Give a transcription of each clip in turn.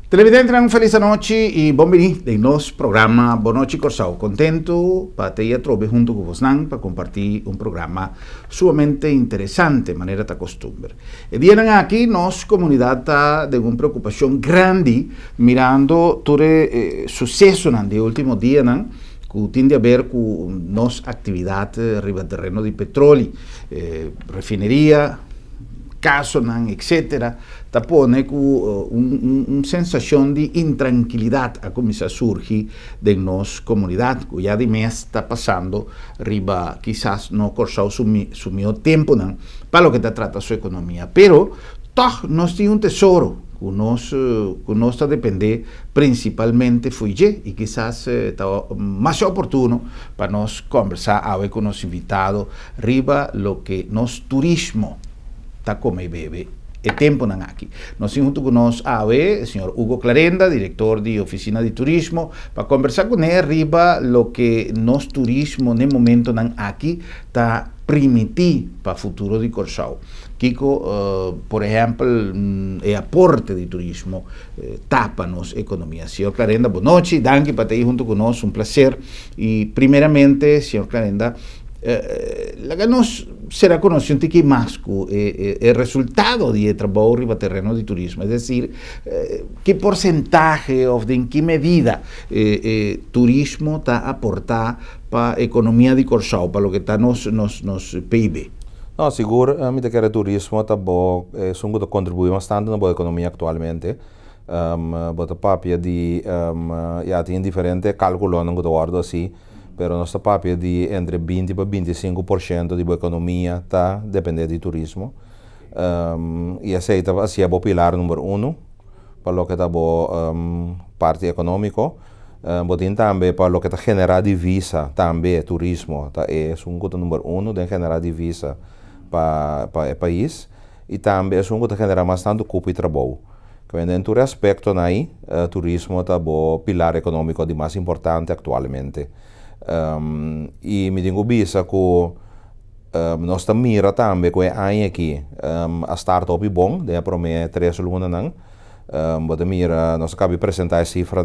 Televidente, uma feliz noite e bem-vindo em nosso programa Boa Noite Corsau. Contento para ter trobe junto com vocês para compartilhar programa sumamente interessante, de maneira de costume. E dia aqui, nossa comunidade está de uma preocupação grande, mirando todo o sucesso no último dia, que tem a ver com nossa atividade no terreno de petróleo, refineria, caso, etc., tapone com uma sensação de intranquilidade a começar a surgir de nossa comunidade, que já de mês está passando, riba, quizás não Corsau sumiu tempo para o que trata a sua economia. Pero, nós temos um tesouro, que nós está a depender principalmente de e quizás está mais oportuno para nós conversar com nossos invitados, riba, lo que nosso turismo está como e bebe. E tempo aqui. Nós junto com nós o senhor Hugo Clarenda, diretor de Oficina de Turismo, para conversar com ele riba lo que nosso turismo no momento aqui está permitir para o futuro de Corsau. Kiko, por exemplo, o aporte de turismo tapa nossa economia. Senhor Clarenda, boa noite, danke por estar junto conosco, um prazer. E primeiramente, senhor Clarenda, nós será conocido que mais o resultado de trabalho no terreno de turismo, é decir, que porcentagem ou em que medida turismo está a aportar para a economia de Corsau, para o que está nos PIB. No, seguro, que el turismo contribuye bastante a la economía actualmente. Bota papia di ya tiene diferentes cálculos no guardo así, pero nuestra papia di entre 20 para 25% de la economía está depende del turismo. Y ese es el pilar número uno para lo que está parte económico. Botin también para lo que está genera divisa, también turismo es un gusto número uno de generar divisa para el país y también es un que genera bastante cupo y trabajo. En tu aspecto, turismo es el pilar económico más importante actualmente. Y me digo visa que nós mira também que é aqui a startup é bom, de promete 3 alunos bota mira nós acabamos de apresentar a cifra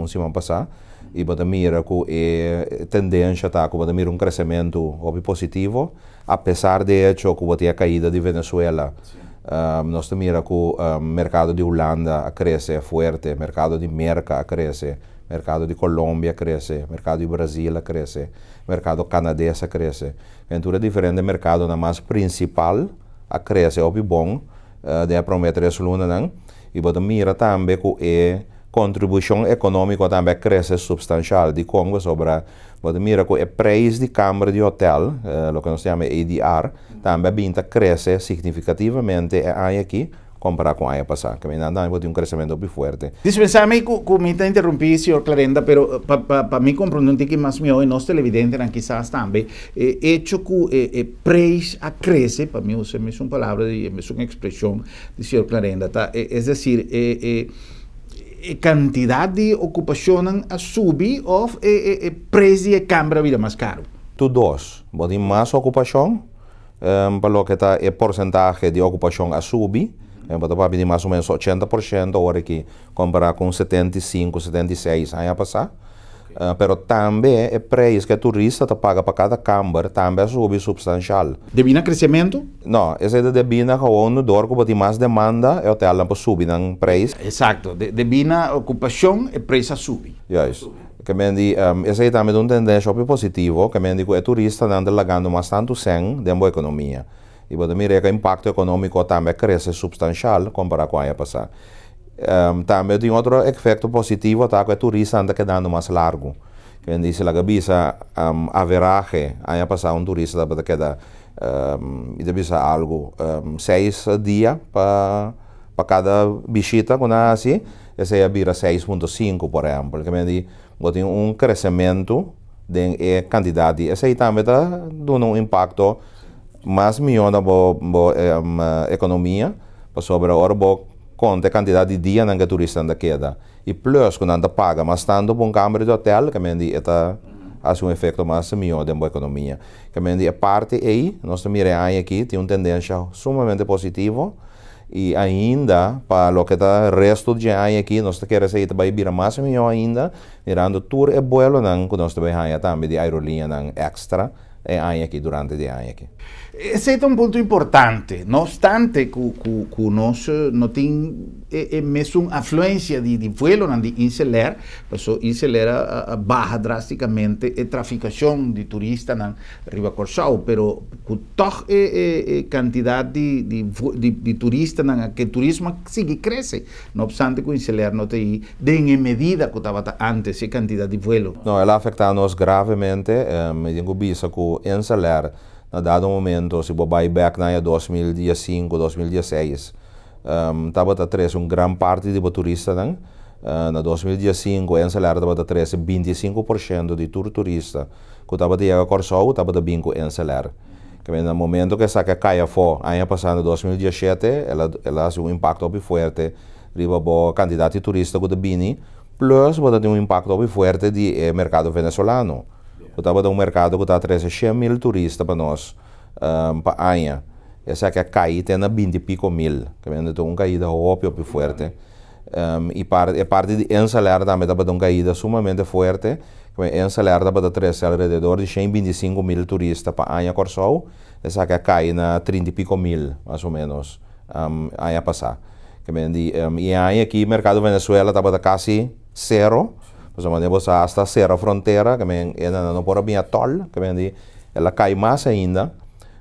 semana passada e bota mira que é tendência tá que bota mira crescimento positivo apesar de hecho que bota a caída de Venezuela. Nós mira que o mercado de Holanda cresce forte, mercado de Merca cresce, mercado de Colômbia cresce, mercado de Brasil cresce, mercado canadense cresce. Então é diferente mercado na mais principal a cresce é bom de prometer esse luna e bota mira também que contribuição econômica também cresce substancial de Congo sobre bota mira que o preço de câmara de hotel, o que nós chamamos ADR, também binta cresce significativamente aqui comparado com o ano passado, que ainda tem crescimento bem forte. Dispensame que me interrompi, senhor Clarenda, pero para mim compreender um pouquinho mais melhor, e nós televidentes quizás também, hecho que o preço cresce, para mim, é uma palavra, é uma expressão do senhor Clarenda, tá? É decir, quantidade de ocupação a subir ou preço de câmara vida mais caro? Tu dois, tem mais ocupação, para o que está a porcentagem de ocupação a subir, para de mais ou menos 80% agora que comparar com 75, 76 anos passado. Pero também o preço que o turista paga para cada câmara também sube substancial. Devina crescimento? Não, esse devina gewoon door que tem mais demanda e o hotel não subir o preço. Exato, devina ocupação e preço sube. Yes. Que esse também é uma tendência positiva, que o turista anda lagando bastante sem da economia. E você mira que o impacto econômico também cresce substancial comparado com o ano passado. Também tem outro efeito positivo, que o turista anda quedando mais largo. Que diz que bisa average, ano passado turista queda bisa algo 6 dias para cada visita, quando assim, esse é 6.5, por exemplo. Que tem crescimento de quantidade. Esse também está dando impacto mais melhor na economia, sobre a hora conta a quantidade de dias que o turista anda queda. E plus, quando anda paga, mas tanto para câmara de hotel, que está faz efeito mais melhor da economia. Que a parte aí, nós miramos aqui, tem uma tendência sumamente positiva E ainda, para o que está resto de ano aqui, nós queremos sair para ir mais melhor ainda, mirando tour e vuelo que nós também também de aerolínea extra ano aqui durante o ano aqui. Esse é um ponto importante, não obstante que nós não temos mesmo afluência de vuelo de inseler, porque inseler baixa drasticamente a traficação de turistas na Riba Corsau, pero com toda a quantidade de turistas, que o turismo sigue cresce, não obstante que o inseler não tem em medida que estava antes a quantidade de vuelo. Não, ela afeta-nos gravemente, me digo bisa que o inseler na dado momento, se vai back na 2015, 2016, estava a trazer grande parte de turistas, na 2015, a ensalar estava a trazer 25% de turista que estava a chegar a Corsau, estava a vir com ensalar. No momento que essa caia fora, ano passado, 2017, ela tem um impacto muito forte, riba a quantidade de turistas que vêm, plus vai ter um impacto muito forte do mercado venezuelano. Estava de um mercado que está trazendo 100 mil turistas para nós, para ano. Essa que cai tem 20 e pico mil, que vem de uma caída muito forte. E parte de ensalar também estava de uma caída sumamente forte, que ensalar estava de trazer alrededor de 125 mil turistas para ano Corsau, essa que cai na 30 e pico mil, mais ou menos, ano passado. E ano aqui, o mercado Venezuela estava de quase zero. Pues hasta cerrar a fronteira, que não pode vir a toll, que ela cai mais ainda,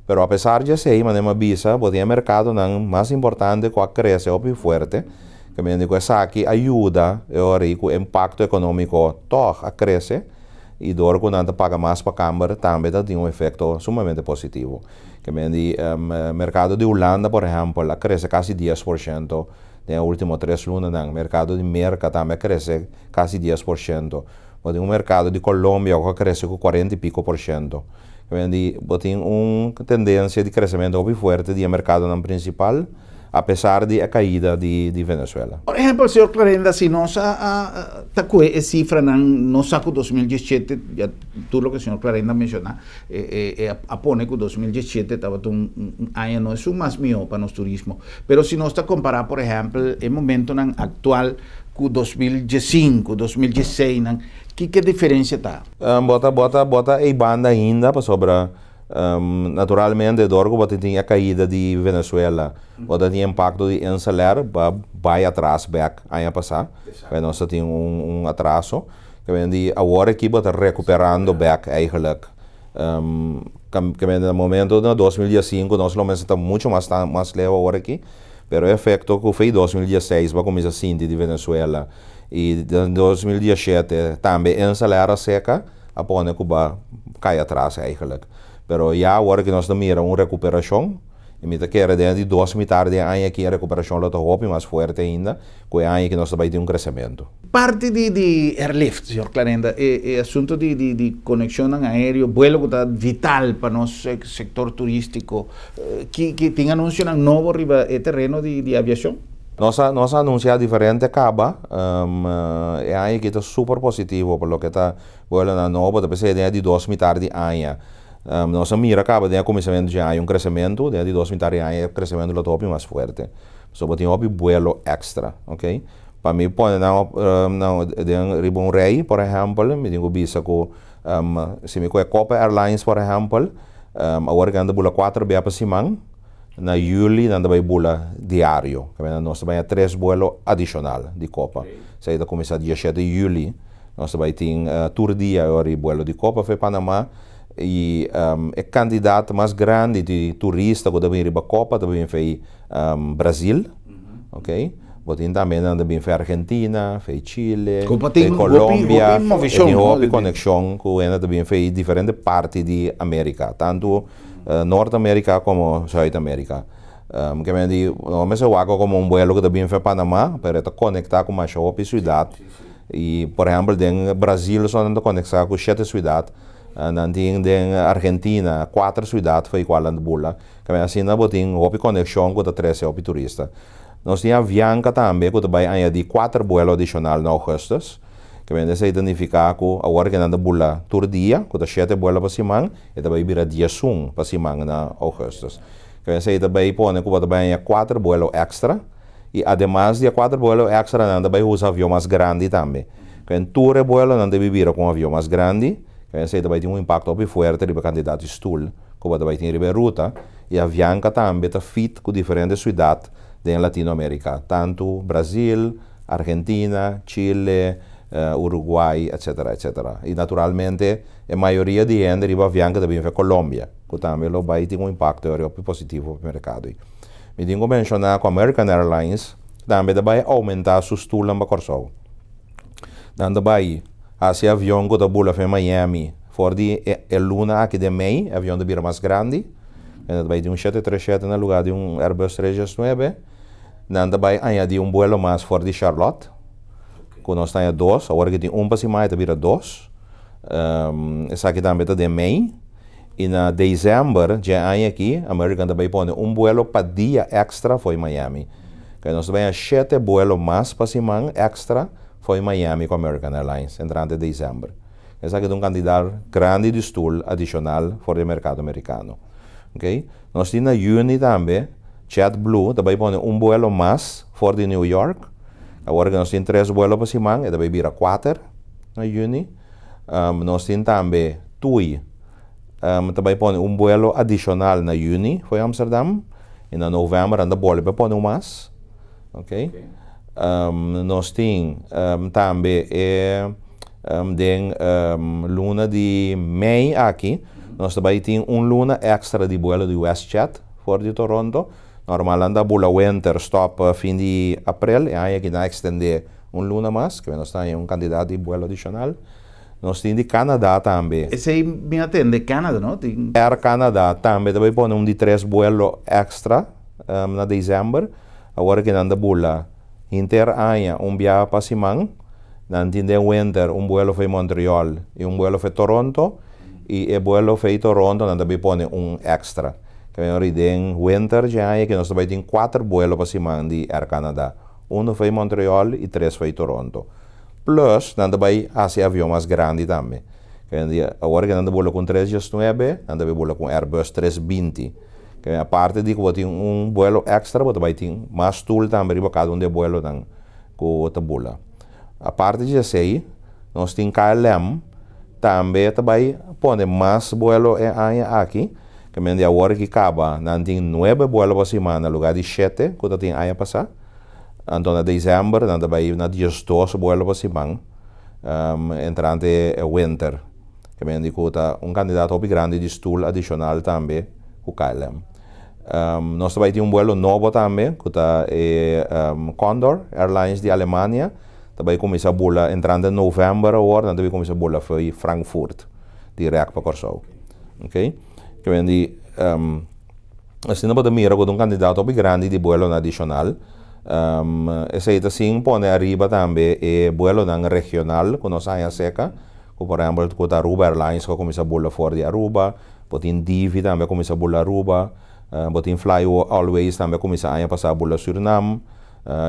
pero apesar de ser, mas visa, porque o mercado não mais importante que cresce muito forte, que essa aqui ajuda o impacto econômico todo a crescer, e dor que não paga mais para a Câmara também tem um efeito sumamente positivo. O mercado de Holanda, por exemplo, cresce quase 10%. Nos últimos 3 lunas, o mercado de merca também cresce quase 10%. O mercado de Colômbia cresce com 40 e pico por cento. Tem uma tendência de crescimento muito forte do mercado principal, apesar da caída de Venezuela. Por exemplo, senhor Clarenda, se nós tacou a cifra no saco 2017, já tudo o que o senhor Clarenda mencionou, apone que 2017 estava um ano não é mais melhor para o turismo, mas se nós comparar, por exemplo, o momento atual com 2015, 2016, que diferença está? Bota a banda ainda para sobre naturalmente dorgo tem a caída de Venezuela, bota tem impacto de ensalar, vai atrás back ano passado, nós tem atraso, que agora aqui bota recuperando back eigenlijk. No momento de 2015 nós não estamos muito mais leve agora aqui, pero o efeito que foi 2016 vai começar a sentir de Venezuela e em 2017 também ensalar a seca, a pone que vai cair atrás eigenlijk. Pero já agora que nós estamos uma recuperação, e me quer de 2 metades de ano aqui a recuperação está mais forte ainda, com o ano que nós vai ter crescimento. Parte de airlift, senhor Clarenda, é assunto de conexão aéreo, vuelo que está vital para nosso setor turístico, que tem anúncio novo riba terreno de aviação? Nós anunciamos diferente acaba, é ano que está super positivo, por lo que está vuelo novo, depois de 2 metades de ano. Nós mira acaba de começamento de ano crescimento, de 2 metades de ano crescimento do top mais forte. Só tem um vuelo extra, ok? Para mim, de rei, por exemplo, me digo bisa que se me Copa Airlines, por exemplo, agora que anda bula 4 vezes por semana, na julho anda vai bula diário, que nós vai 3 vuelos adicional de Copa. Se aí começa dia 7 de julho, nós vai ter tour dia agora vuelo de Copa para Panamá. E é candidato mais grande de turista que também para a Copa, também foi Brasil, ok? Tem também também foi Argentina, foi Chile, foi Colômbia, tem uma conexão com ela também foi diferente parte de América, tanto Norte-América como Sul-América. Que me diz, não me se hago como vuelo que também foi Panamá, para conectar com mais outra cidade. E, por exemplo, em Brasil só não conectar com 7 cidades. Nanti em Argentina 4 cidades foi igual a bula, que assim não tem uma conexão com o 13 turista. Nós temos Avianca também, que vai añadir 4 vuelos adicionais no agosto, que vem se identificar com agora que anda bula todo dia, com 7 vuelos por semana, e vai virar dia 1 por semana na agosto. Que se também pone que também 4 vuelos extra. E además de 4 vuelos extra, não também usa avião mais grande também. Que tour vuelo não deve vir com um avião mais grande. Que se também tem impacto bem forte para candidato stool. Que também tem a ruta. E a Avianca também está fit com diferentes cidades em Latinoamérica. Tanto Brasil, Argentina, Chile, Uruguai, etc, etc. E naturalmente, a maioria de gente arriba a Avianca também vai Colômbia. Que também vai ter impacto positivo para o mercado. Me tenho que mencionar que a American Airlines também vai aumentar seus tours em Corsol. Também vai, esse avião que está em Miami, for de luna aqui de May, avião de vira mais grande, vai de 737 no lugar de Airbus 319, também vai añadir vuelo mais for de Charlotte, que nós temos 2, agora que tem para cima, está vira 2, esse aqui também está de May. E na dezembro, já aqui, a American também põe vuelo para dia extra foi Miami. Que nós temos 7 vuelos mais para cima extra foi Miami com a American Airlines, entrando em dezembro. Esse aqui é candidato grande de stool adicional para o mercado americano. Okay? Nós temos na Uni também, JetBlue também põe vuelo mais for de New York. Agora nós temos 3 vuelos para cima, e também vira 4 na Uni. Nós temos também TUI. Também põe vuelo adicional na Uni, foi Amsterdam. E na novembro, anda bolha põe mais. Ok? Nós temos também luna de May aqui. Nós também temos luna extra de vuelo de WestJet, for de Toronto. Normal anda bula winter stop fim de abril. E aí aqui não extender luna mais, que nós temos candidato de vuelo adicional. Nós temos de Canadá também. Esse aí me atende, Canadá, não? Air Canadá também põe de 3 vuelos extra na dezembro. Agora que anda bula inter-año viagem para Simão. Não tem winter vuelo para Montreal e vuelo para Toronto. E o vuelo para Toronto também põe extra. Que em winter já que nós também temos 4 vuelos para Simão de Air Canadá. 1 para Montreal e 3 para Toronto. Plus, também esse avião mais grande também. Agora que anda bola com 319, anda bola com Airbus 320. Que a parte de que tem vuelo extra, também tem mais tool também para cada de vuelo que o bola. A parte de esse, nós temos KLM, também põe mais vuelo aqui. Que agora que acaba, nós temos 9 vuelos por semana, no lugar de 7, que tem aí a passar. Então, na dezembro, nós também na 12 vuelos por semana, entrando em winter. Que me indica candidato grande de stool adicional também, o KLM. Nós também temos vuelo novo também, que é Condor Airlines de Alemanha. Também começa a voar, entrando em novembro, agora, também começa a voar para Frankfurt, direto para Corsol. Ok? Que me indica, assim, nós podemos com candidato grande de vuelo adicional. Esse aí assim põe arriba também o vuelo regional que nós temos seca, como por exemplo com a Aruba Airlines que começa a voar fora de Aruba, botin Divi também começa a voar Aruba, botin Fly Always também começa a passar a voar Suriname,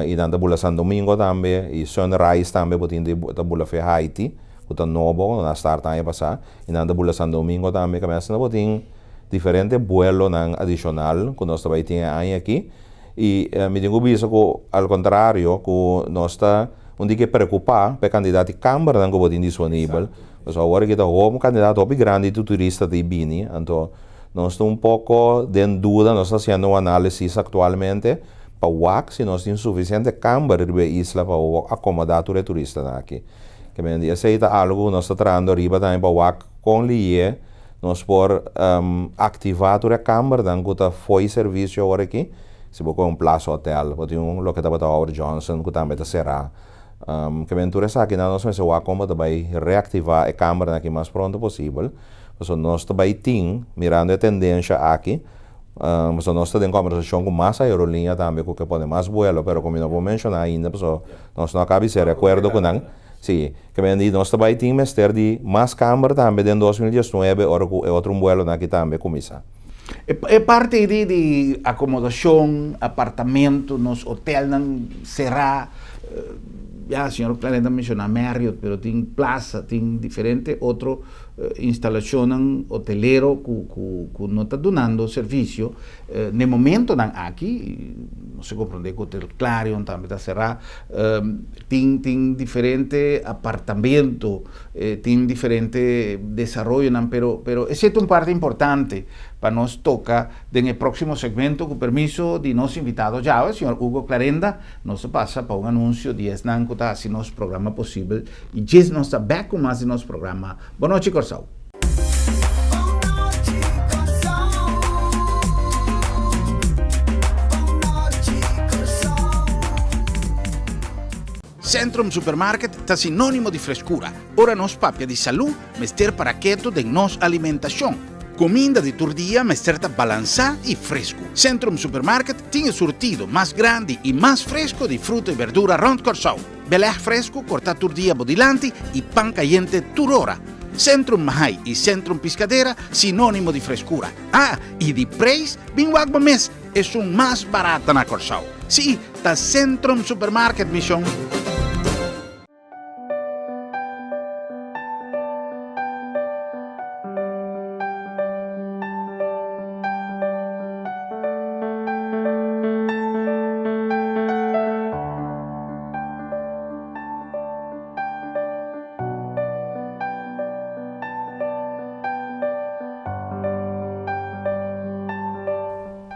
e dando a voar São Domingo também, e Sunrise também botin a voar para Haiti, que é novo, na start a passar, e dando a voar São Domingo também, começa a botin diferentes vuelos adicional que nós também temos aqui. E me tenho visto que, ao contrário, que nós está que preocupar para candidato de câmara que pode disponível. Mas agora que está um candidato grande de turista de Bini, então nós estamos pouco de dúvida, nós estamos fazendo uma análise atualmente para ver se nós temos suficiente câmara na isla para acomodar o turista aqui. Que me diz, esse é algo que nós estamos trazendo arriba também para ver com LIE, nós por ativar a câmara que foi serviço agora aqui. Se você tem Plaza Hotel, você tem lo que estava Howard Johnson, que também será. Que aventura essa aqui, nós vamos ver como também reativar a câmera aqui mais pronto possível. Então, nós também temos, mirando a tendência aqui, nós estamos em conversação com mais aerolíneas também, que pode mais vuelo, mas como eu não vou mencionar ainda, nós não acabamos de acordo com não. Sim, que nós também temos de mais câmera também em 2019, outro vuelo aqui também começa. É parte de acomodação, apartamento, nos hotéis será, já o senhor Planeta mencionou Marriott, mas tem plaza, tem diferente outro instalación hotelero que no está dando servicio. En el momento aquí, no se comprende que Hotel Clarion también está cerrado, tiene diferente apartamento, tiene diferente desarrollo, pero es una parte importante para nos toca en el próximo segmento, con permiso de nuestro invitado ya, el señor Hugo Clarenda, nos pasa para un anuncio de Esnan, que está haciendo nuestro programa posible, y ya nos está back con más de nuestro programa. Boa noite, Corsao. Centrum Supermarket está sinónimo de frescura. Ora nos papia de salud, mester para keto de nos alimentación. Comida de tu día, mester balanzada y fresco. Centrum Supermarket tiene surtido más grande y más fresco de fruta y verdura rond Corsao. Belé fresco, corta tu día bodilante y pan caliente turora. Centrum Mahai y Centrum Piscadera, sinónimo de frescura. Y de precio, binguagba mes, es un más barato na Corsao. Sí, está Centrum Supermarket, mission.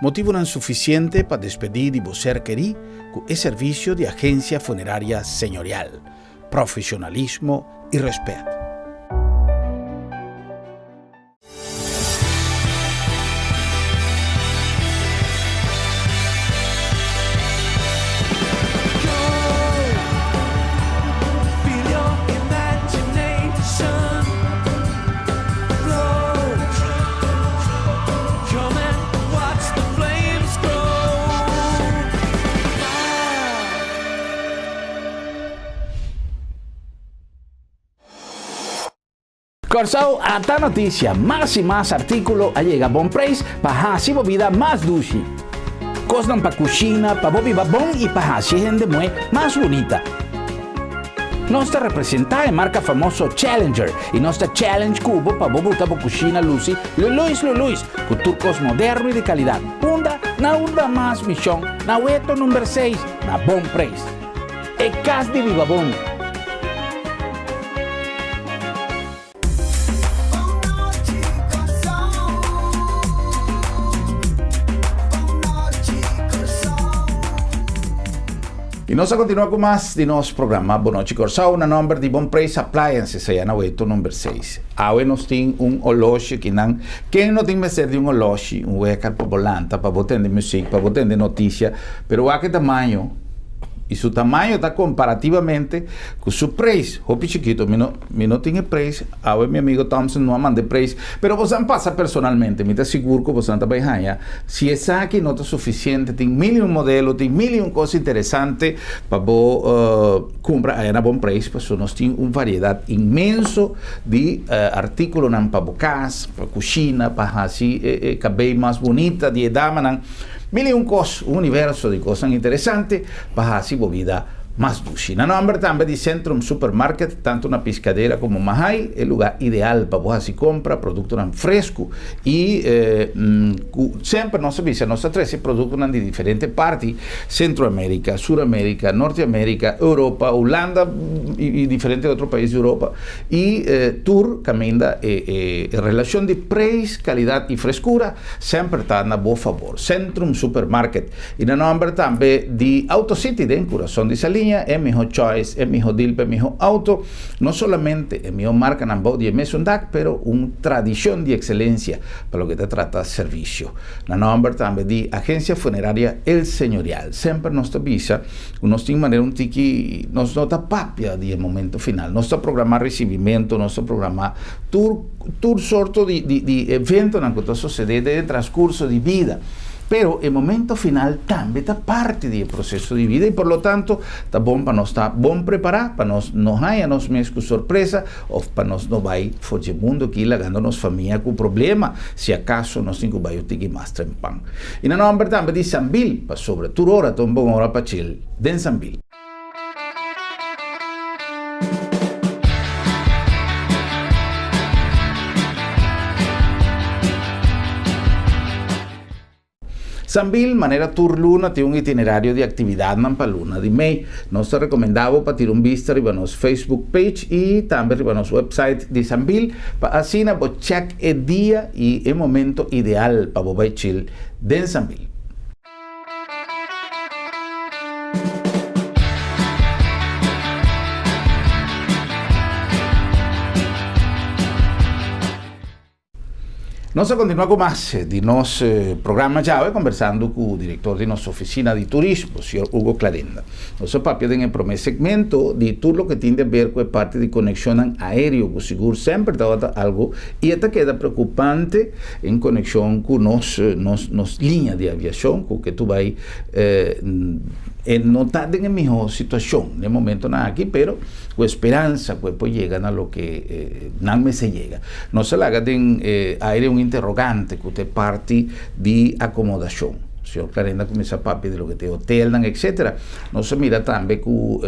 Motivo non suficiente para despedir y ser querido con el servicio de agencia funeraria señorial, profesionalismo y respeto. Corsao, esta noticia, más y más artículos llega a buen precio para hacer vida más dulce. Costan para cocina, para vivir bon y para hacer gente más bonita. Nuestra representada de marca famoso Challenger y nuestra Challenge Cubo para botar para cocina Lucy, Luis, con turcos modernos y de calidad. Una más misión, na hueto número 6, na buen precio. El cas de Vivabón. Y nos continúa con más de nuestro programa Boa Noite Corsao, una nombre de Bon Price Appliances, allá en el número 6. Ahora nos tiene un oloshi que no tiene que ser de un oloshi, un huecar para volanta, para botar de música, para botar de noticias, pero a qué tamaño. Y su tamaño está comparativamente con su precio. Hopi chiquito, mi no tiene precio. Ahora mi amigo Thompson no manda precio. Pero vos pasa personalmente. Me está seguro que vos está bajando. Si es aquí no está suficiente, tiene mil modelos, tiene mil cosas interesantes para vos comprar a buen precio. Pues nos tiene una variedad inmenso de artículos para casa, para cocina, para así cabello más bonita, de edad. Mil cosas, un universo de cosas interesantes para hacer vida más dulce. No nombre también de Centrum Supermarket, tanto una pescadera como Mahai, el lugar ideal para vos así compra productos frescos y siempre nos avisa, nos 13 productos de diferentes partes, Centroamérica, Suramérica, Norteamérica, Europa, Holanda y diferentes otros países de Europa. Y tour camina relación de precio, calidad y frescura, siempre está a vos favor. Centrum Supermarket. Y no nombre también de AutoCity, de Corazón de Salina, es mejor choice, es mejor deal, es mejor auto, no solamente es mejor marca de Mesundac, pero una tradición de excelencia para lo que te trata de servicio. La nombre también de agencia funeraria El Señorial, siempre nos avisa, nos tiene manera un tiki, nos nota papia del momento final, nos programa recibimiento, nos programa tour sorto de evento que todo sucede en el transcurso de vida. Pero el momento final también está parte del proceso de vida y por lo tanto está bueno para nos estar bon preparar, para nos haya nos mesmo sorpresa o para nos no vai fugir mundo que lagando-nos familia com problema se acaso nos tem que vai o tiki mais trempan. E na nombre também de Sambil, para sobre tur hora tão bom hora para chill, den Sambil. Sambil, manera tour luna, tiene un itinerario de actividad para luna de May. Nos te recomendamos para tirar un vista arriba nos Facebook page y también arriba nos website de Sambil, para así na check el día y el momento ideal para bobar chill de Sambil. Nós continuamos com mais de nosso programa já, conversando com o diretor de nossa oficina de turismo, o senhor Hugo Clarenda. Nosso papel tem o primeiro segmento de tudo o que tem a ver com a parte de conexão aérea, o seguro sempre está algo, e até queda preocupante em conexão com nossa linha de aviação, com que tu vai não está em melhor situação no momento não aqui, pero com esperança que depois chega a lo que não me se chega. Não se laga tem aéreo um interrogante que é parte de acomodação. O senhor Clarenda começa a papi de lo que tem hotel, etc. Não se mira também que o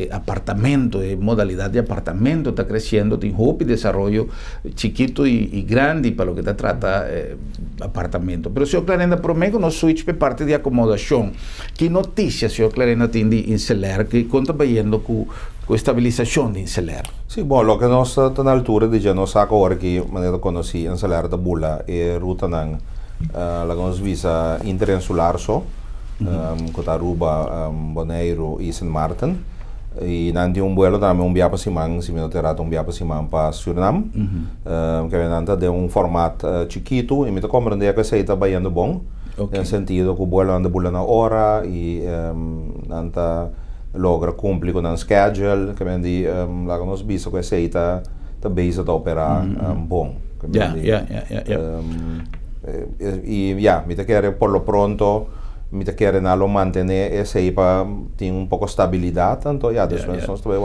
apartamento, modalidade de apartamento está crescendo, tem hope desenvolvimento chiquito e grande para lo que está trata apartamento. Pero o senhor Clarenda, promete no switch para parte de acomodação. Que notícia o senhor Clarenda tem de Inseler, que conta vendo com estabilização de Inseler? Sì, bom, lo che non sta na altura di già non sa ora che manera conosci Inseler da Bulla e ruta nang la nos visa interinsular so kota Aruba, Bonaire e San Martin e nanti un vuelo também un viaggio simang si minoterato un viaggio simang pa Suriname che venanta de un format chiquito e mi to comprende che sei sta baiando bom nel sentido que o vuelo anda bulla na hora e nanta logra cumprir com o schedule que vendi lá que nós vimos que sei tá base a operar bom e me te quer por lo pronto me te quer nalo mantener esse aí para ter um pouco estabilidade tanto después nós também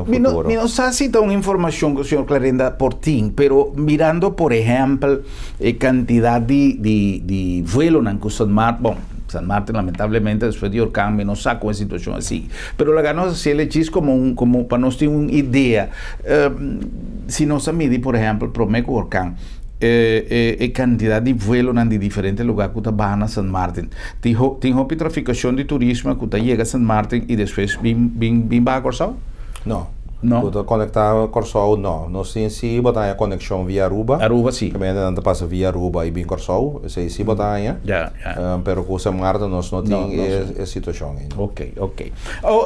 Me não sei se tem uma informação que o senhor Clarenda por ti, pero mirando por exemplo a quantidade de vuelo na San Martin, bom, San Martin lamentablemente después de Orcán não sabe com a situação assim, pero la ganamos se ele diz como para nós ter uma ideia, se nós medir por exemplo prometo Orcán cantidad de vuelos en diferentes lugares que van a San Martín. Tiene traficación de turismo que llega a San Martín y después va a Corsao? No. No. Conectar Corsao, no. Nós sim, sim, botar a conexão via Aruba. Aruba, sim. Também ainda passa via Aruba e bem Corsao. Sim, sim, botar aí. Pero com San Martín nós não temos essa situação ainda. Ok.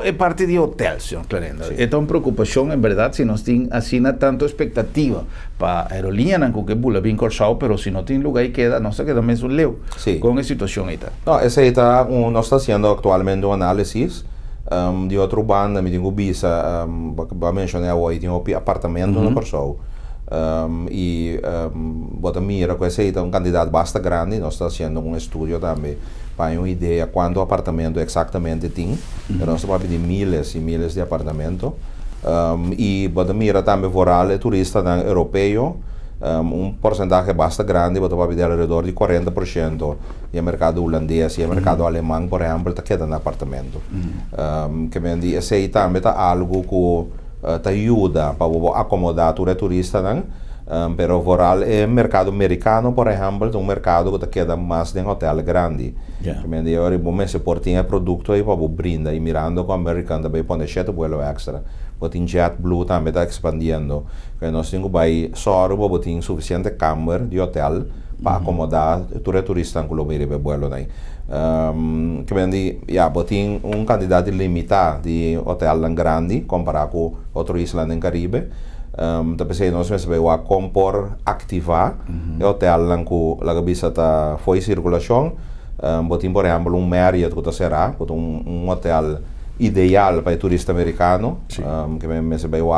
É parte de hotel, senhor Clarenda. Sí. É uma preocupação, em verdade, se nós temos assim tanto expectativa para a aerolínea, não que bula bem Corsao, pero se não tem lugar e queda, nós queda mesmo leu com a situação aí. Não, essa aí está, nós está fazendo atualmente um análise de outro banda, me tenho visa, para mencionar hoje, tem um apartamento no Corsao. E bota mira com esse aí, um candidato bastante grande, nós está fazendo um estudo também, para uma ideia quanto apartamento exatamente tem. Nós estamos pedindo milhares e milhares de apartamento. E bota mira também voral turista europeu, porcentaje bastante grande, bota pedir alrededor de 40% do mercado holandês e o mercado alemão, por exemplo, está quedando apartamento. Que me diz, esse aí também está algo que te ajuda para acomodar o turista, pero voral é mercado americano, por exemplo, um mercado que queda mais em hotel grande. Que me diz, agora, bom, se portinha produto aí para brindar e mirando com o americano também põe cheio vuelo extra. Botin JetBlue também está expandindo. Nós temos que só botin suficiente câmara de hotel para acomodar o turista que lo mire be vuelo daí. Que vendi, botin quantidade limitada de hotel grande comparado com outras islas no Caribe. Depois nós vamos a compor ativar o hotel que a cabeça está foi circulação. Botin por exemplo Marriott que será, hotel ideal para o turista americano, que me se vai o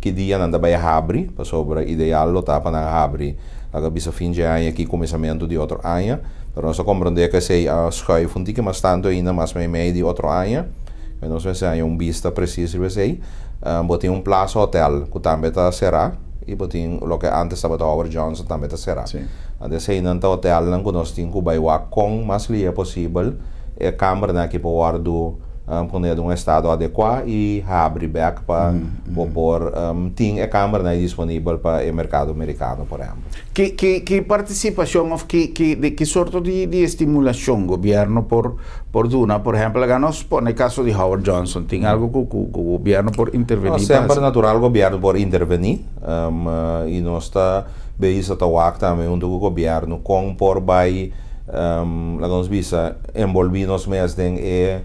que dia não vai abrir, para sobre ideal lo tá para abrir. Agora bisa fim de ano aqui começamento de outro ano, pero nós compreender que se a schuif um tique mas tanto ainda mais meio de outro ano, e nós vamos ter vista preciso vai ser, botem plaza hotel que também tá será e botem lo que antes estava Howard Johnson também tá será. Ade se não tá hotel não que nós temos que vai com mais lia possível, câmera aqui para guardar quando um estado adequado e abre back para por tem a câmara disponível para o mercado americano, por exemplo. Que participação ou que sorte de estimulação governo por duna, por exemplo, nós no caso de Howard Johnson tem algo que o governo por intervenir? Sempre natural o governo por intervenir e nós está bem a trabalhar também onde o governo com por vai nós visa envolver-nos mais em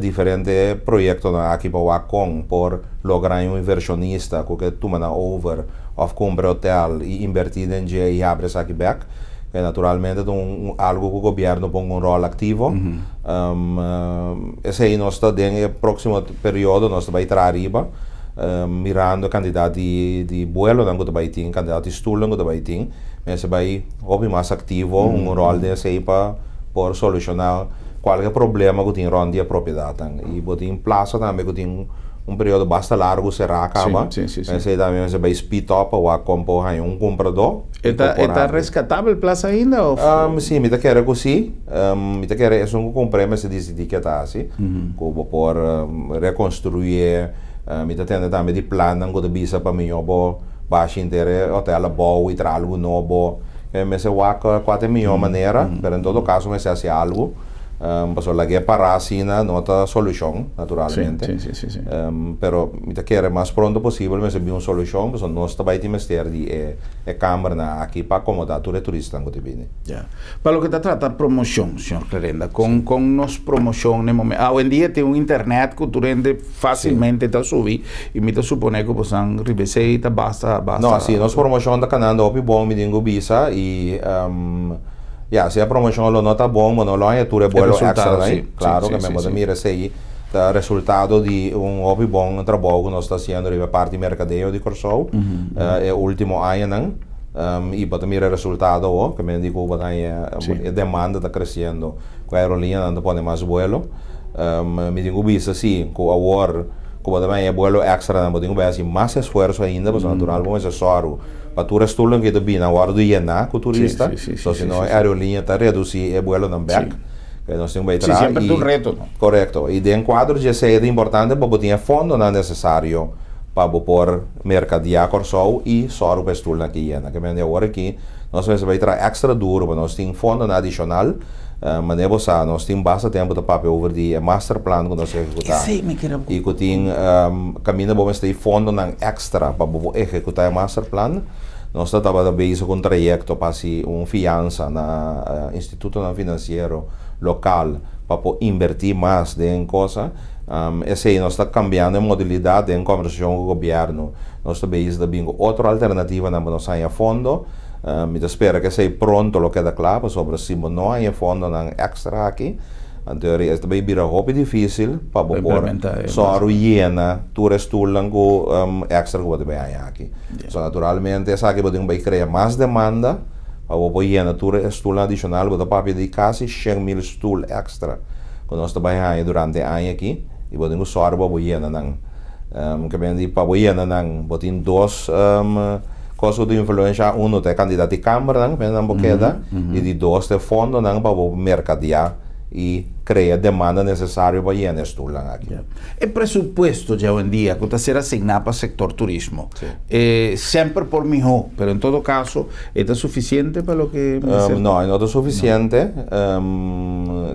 diferente proyectos aqui para com por lograr inversionista que toma over of compra hotel e invertir em dia e abre aqui back que naturalmente algo que o governo põe rol ativo esse aí nós está no próximo período nós vai estar arriba mirando candidato de vuelo não vai ter candidato de stool não vai ter mas vai hobby mais ativo rol desse aí para por solucionar qualquer problema que tem ronda a propriedade e botar em plaça também que tem período bastante largo será acaba mas aí também você vai speed up ou compor comprador está rescatável plaça ainda ou sim me quer que sim me quer é um comprei mas se decidi que tá assim como por reconstruir me tendo também de plano que bisa para mim eu baixo inteiro hotel bom e tra algo novo mas eu acho 4 milhões maneira mas em todo caso mas se algo Pasó la guerra para assim não está solução naturalmente pero me quer mais pronto possível mas uma solução porque nós também temos ter de câmara aqui para acomodar todo turista que vem para o que trata promoção senhor Clarenda com nos promoção no momento hoje em dia tem internet que tu rende facilmente está subir e me te supone que possam receita basta não assim nós promoção da canando opi bom me dingo bisa e se a promoção não está bom, mas não é tudo bom extra, né? Claro que mesmo mira se o resultado de hobby bom trabalho que nós está fazendo na parte de mercadeio de Corsou é o último ano não e para mira resultado que me digo a demanda está crescendo com a aerolínea não pode mais vuelo me digo isso sim com a war como também é vuelo extra não digo bem assim mais esforço ainda mas natural bom é só para tu restulan que tu na hora do llenar com turista então se não a aerolínea está reduzir o vuelo não back que nós temos que entrar sempre um reto correto e de enquadro já sei é importante para botar fundo não é necessário para pôr mercadeia Corsou e só o restulan que llena que me agora aqui nós vamos entrar extra duro para nós tem fundo adicional mas nós temos bastante tempo de papel over de master plan que nós executar e que tem caminho para ter fundo extra para executar o master plan nós estamos trabalhando com um projeto para fiança na Instituto Financeiro local para invertir mais em coisa esse aí nós estamos cambiando a modalidade em conversação com o governo nós estamos vendo outra alternativa para nós sair a fundo me espero que seja pronto lo que é claro sobre se não há fundo extra aqui em teoria é bem hobby difícil para pôr só o llena tu restulan com extra que você vai aqui so naturalmente essa que vai criar mais demanda para pôr llena tu restulan adicional você pode pedir quase 100,000 stool extra que nós trabalhamos durante o ano aqui e podemos só para pôr llena que bem de para pôr llena botem dois coisa de influência tem candidato de câmara e de dois de fundo para mercadear e criar demanda necessária para llenar estulan aqui. O presupuesto já hoje em dia que está sendo assignado para o setor turismo sempre por melhor, mas em todo caso está suficiente para o que não está suficiente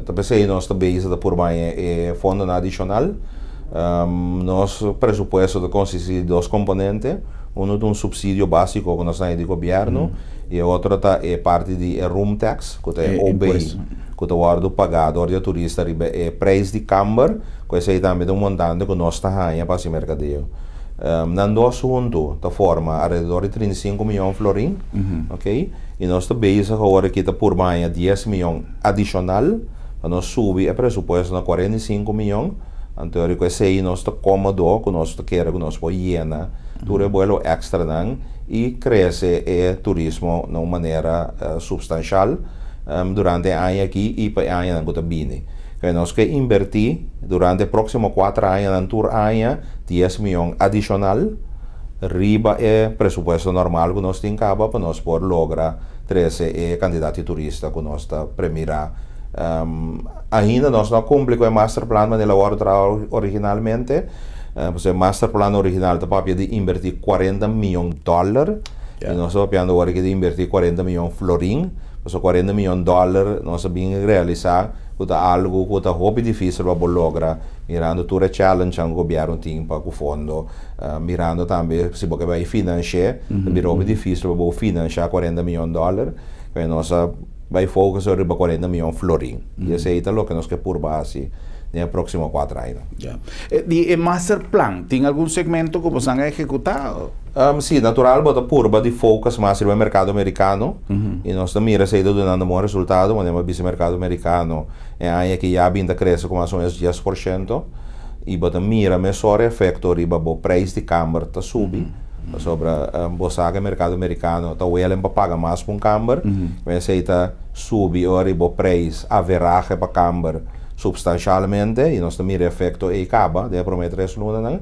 talvez aí nós também por mais fundo adicional nosso presupuesto consiste de dois componentes um subsídio básico que nós temos do governo e o outro é parte de room tax que é OBI que é o pagador de turista é preço de câmara que é também montante que nós estamos para esse mercadeio nando assunto da forma alrededor de 35 milhões de florins ok e nós também agora que está por mais 10 milhões adicional para nós subir o presupuesto a 45 milhões então esse aí nós está cômodo que nós quer que nós podemos llenar tudo vuelo extra e cresce o turismo de uma maneira substancial durante o ano aqui e para o ano que vem. Nós que invertir durante os próximos 4 anos no ano 10 milhões adicional riba o presupuesto normal que nós temos para nós poder lograr 13 candidatos turistas que nós está premiar Ainda nós não cumprimos com o master plan mas elaborado originalmente. Pues el master plan original está para de invertir $40 milhões e nós estamos pensando agora que de invertir $40 milhões florim. Pues $40 milhões nós sabemos realizar algo que está muito difícil para lograr, mirando toda a challenge que o governo tem para o fundo, mirando também se você vai financiar, é muito difícil para financiar $40 milhões, mas nós vai focar sobre $40 milhões florim. E esse é o que nós queremos por base nos próximos 4 anos. E o master plan, tem algum segmento que você ha executado? Sim, natural, mas por de focus mais no mercado americano. E nós também estamos dando um bom resultado, mas no mercado americano é que já vinda cresce com mais ou menos 10%. E mira melhor efeito riba o preço de câmara está subindo. Sobre o mercado americano, está o ele para pagar mais para câmara, mas aí está subir o preço average para câmara substancialmente, e nós também efeito e acaba de prometer isso não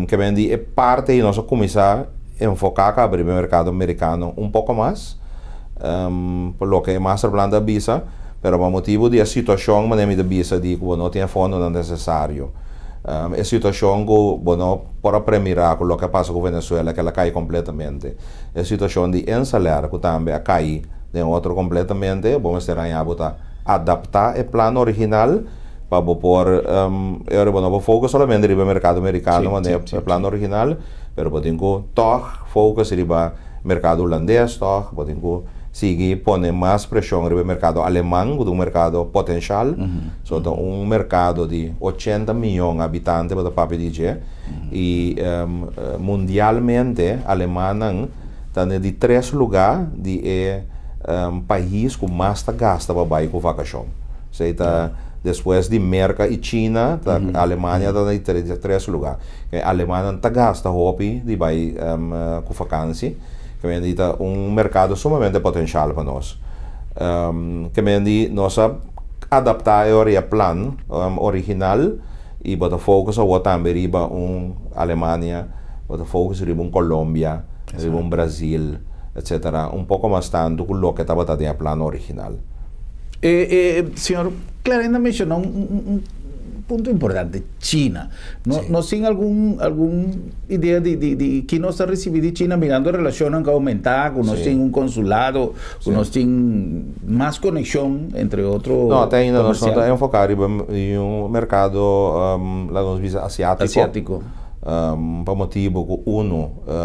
que vendi parte e nós começar a enfocar a abrir o mercado americano um pouco mais, por lo que é master plan da visa, pero por motivo de a situação mas da visa de que não tem fundo não necessário. A situação que bueno para premirar com o que passa com Venezuela que ela cai completamente. A situação de ensalar que também cai de outro completamente, vamos ter aí a adaptar o plano original para pôr eu vou focar somente no mercado americano, mas o plano original, pero podemos toch focar no mercado holandês, toch podemos seguir poner mais pressão no mercado alemão, que é um mercado potencial, mercado de 80 milhões de habitantes para papi dizer, e mundialmente a Alemanha está de 3 lugares de país que mais gasta para ir com vacação. Seja depois de América e China, a Alemanha está de 3 lugares. A Alemanha está gasta hobby de ir com vacância, que é mercado sumamente potencial para nós. Que nós adaptar o plano original e botar foco a também riba Alemanha, botar foco riba Colômbia, riba Brasil, etc. Pouco mais tanto que o que estava no plano original. Senhor, claro, ainda mencionou ponto importante, China. ¿No sin alguna idea de que nos ha recibido de China mirando relación que aumentar, que nos tiene un consulado, que nos tiene más conexión entre otros? No, ainda nós estamos enfocados em mercado asiático. Por motivo que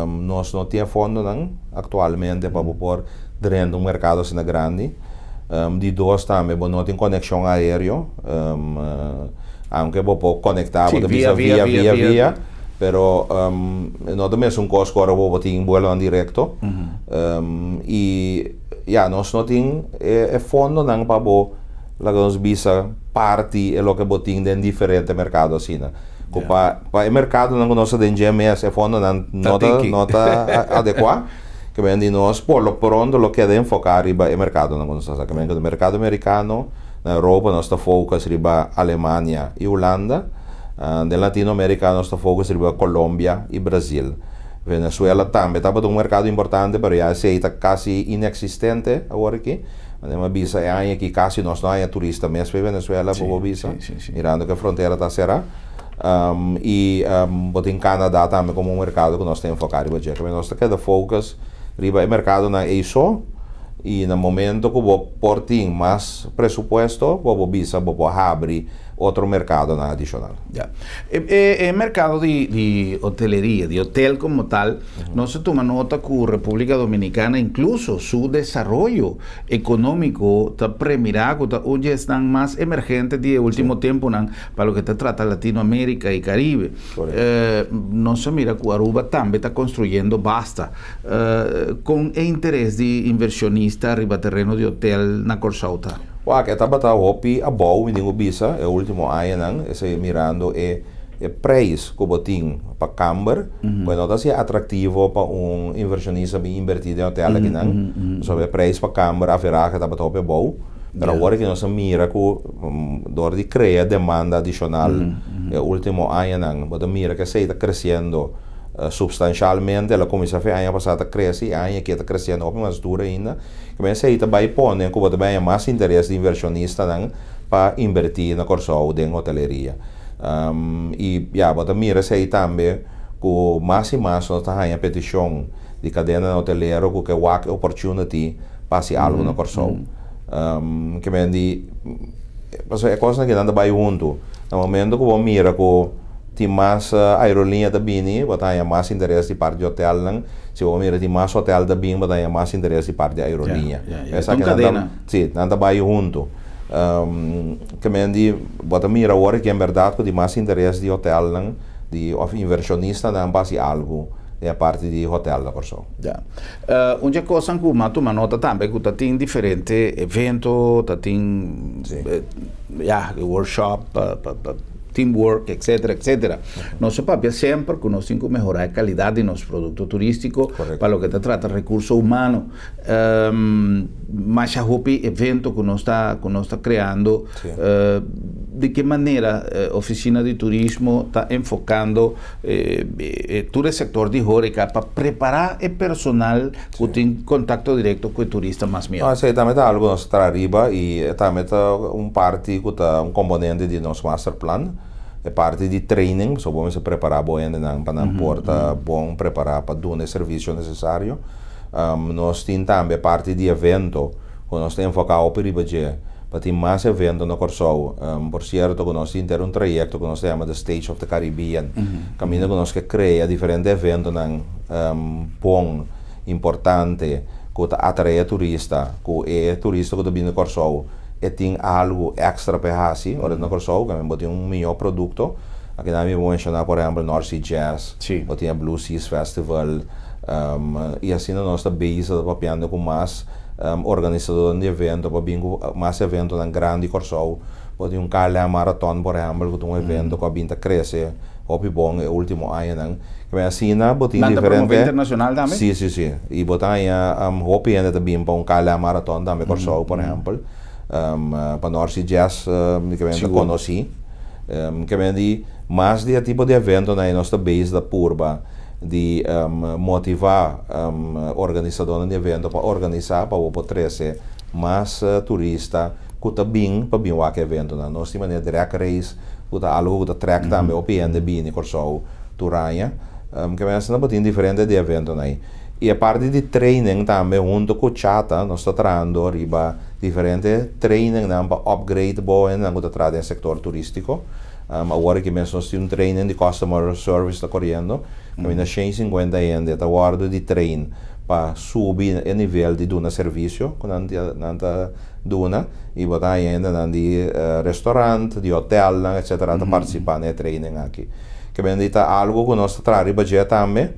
nós não temos fundo atualmente para pôr dentro do mercado assim grande. De dois também, não tem conexão aérea. Aunque vou conectar via, pero não também é costo agora vou ter um voo direto e nós não tem fundo não para nós visa parte é o que botin em diferentes mercados assim, para o mercado não nós tem GMS fundo não tá adequado que vem nós por lo pronto lo que é enfocar riba o mercado não nós que vem do mercado americano. Na Europa nós estamos focados riba Alemanha e Holanda. De Latinoamérica nós estamos focados riba Colômbia e Brasil. Venezuela também está um mercado importante, mas já está quase inexistente agora aqui. Mas visa é que quase nós não há turista mesmo em Venezuela por visa, mirando que a fronteira está cerrada. E em Canadá também como um mercado que nós temos focado riba Jeca. Nós estamos focados riba o mercado na ESO. E no momento que vou por ter mais pressuposto, vou visa, vou abrir outro mercado adicional. El mercado de hotelería, de hotel como tal, no se toma nota que República Dominicana, incluso su desarrollo económico, está premirado, hoy están más emergentes de último tiempo para lo que se trata Latinoamérica y Caribe. No se mira que Aruba también está construyendo basta con el interés de inversionista arriba terreno de hotel na Corsauta. Que estava a bom em bisa o último ano esse mirando preço que botin para câmara bueno está ser atrativo para inversionista bem invertido em hotel aqui não sobre preço para câmara a veragem estava top bom mas agora que nós mira que dor de criar demanda adicional o último ano não mas mira que se está crescendo substancialmente, ela começa a ver ano passado a crescer, ano que está crescendo op mais dura ainda, que bem se aí vai pôr, que vai ter mais interesse de inversionista para invertir na Corsou de hoteleria. E bota mira se aí também que mais e mais nós está a petição de cadena hoteleira que é work opportunity para se algo na Corsou. Que bem de é coisa que anda vai junto. No momento que vamos mira que tem mais aerolinha da Bini, botar mais interesse de parte de hotel, se vamos mira tem mais hotel da Bini, botar mais interesse de parte de aerolinha. Essa cadena. Sim, anda vai junto. Que me di bota mira agora que é verdade que tem mais interesse de hotel, de inversionista, não passa algo é a parte de hotel da Corsou. Uma coisa que eu tomo nota também que tem diferente evento, tem workshop, teamwork, etc. Nosso papel sempre que nós temos que melhorar a qualidade de nosso produto turístico. Correcto. Para o que se trata de recurso humano. Mas a evento que nós está criando, de que maneira a oficina de turismo está enfocando todo o setor de Horeca para preparar o personal que tem contato direto com o turista mais mesmo. Sim, também está algo nós está arriba e também está parte que está componente de nosso master plan. É parte de training, só vamos preparar bem para não porta bom preparar para dar o serviço necessário. Nós temos também parte de evento, que nós temos focado para para ter mais evento na Corsou. Por certo, que nós temos trajeto que nós chamamos The Stage of the Caribbean. Caminho que nós cria diferentes eventos bom, importante, que atrai turista, que é turista que vem na Corsou. E tem algo extra para fazer, ora na Corsou, que também tem melhor produto. Aqui também vou mencionar, por exemplo, North Sea Jazz, ou tem a Blue Seas Festival, e assim nós estamos base para com mais organizador de evento, para mais evento na grande Corsou, pode um Calha Marathon, por exemplo, que é evento que vinha crescer, hopi bom, é o último ano, que assim na botin diferente. Internacional também? Sim. E botar hopi ainda também para um Calha Marathon também Corsou, por exemplo. Para nós Jazz que vem conheci que vem de mais de tipo de evento na nossa base da Purba de motivar organizadores de evento para organizar para poder trazer mais turista que está bem para vir ao evento nós temos a drag race que está algo que está track também o PN de bem Corsou Turanha que vem assim tem diferente de evento aí. E a parte de training também, junto com o chata, nós estamos trazendo riba diferente training para upgrade boa no setor turístico. Agora que nós temos training de customer service está correndo, nós 150 anos está guardo de train para subir o nível de duna serviço, que nós duna, e botar ainda de restaurante, de hotel, etc. para participar no training aqui. Que bendita algo que nós estamos trazendo também.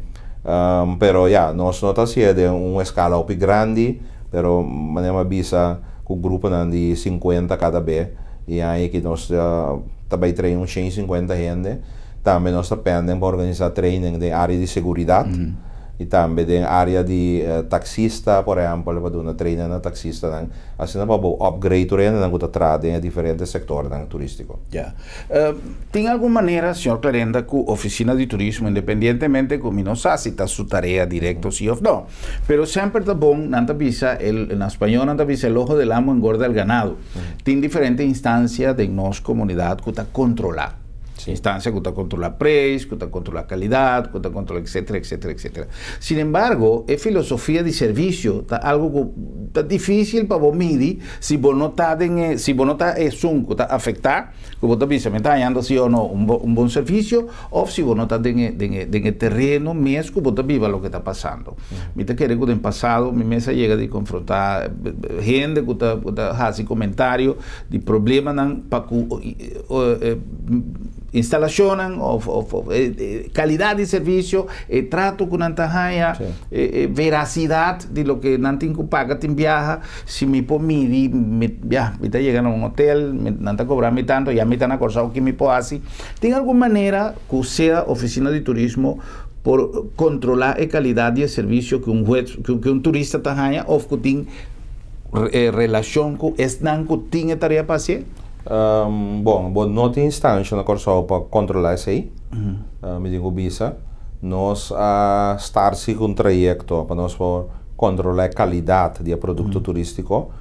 Pero nós não está sendo uma escala muito grande, pero manema bisa com o grupo de 50 cada vez e aí que nós também treinamos 150 gente, também nós pendemos para organizar training de área de segurança e também de área de taxista, por exemplo, para dar training na taxista, assim para upgrade o renda que está em diferentes setores turísticos. Tem alguma maneira, senhor Clarenda, que a oficina de turismo, independentemente de não sei se está sua tarefa direta sim ou não, pero sempre está bom, nanta visa, na espanhol nanta visa, el ojo del amo engorda el ganado. Tem diferentes instâncias de nossa comunidade que está controlada. Instancia que está controla preço, que está controla qualidade, que está controla etc. Sin embargo, a filosofia de serviço está algo que está difícil para você medir se você não está que está afetar, que você está pensando, está ganhando sim ou não bom serviço, ou se você não está em terreno mesmo que você está vivendo o que está passando. Me está querendo que no passado, minha mesa chega de confrontar gente que está fazendo comentário de problemas para que instalacionan calidad de servicio, trato con antahaya, veracidad de lo que nantin que paga tin viaja, si me po midi, me está llegando a un hotel, me nanta cobrarme tanto, ya me están acordado que me po así. ¿Tiene alguna manera que sea oficina de turismo por controlar la calidad de servicio que un turista tahaya o que tiene relación con esnan que tiene tarea para hacer? Bom, não tem instância na Corsou para controlar isso aí. Me digo bisa. nós estar-se com um trajeto para nós controlar a qualidade do produto turístico,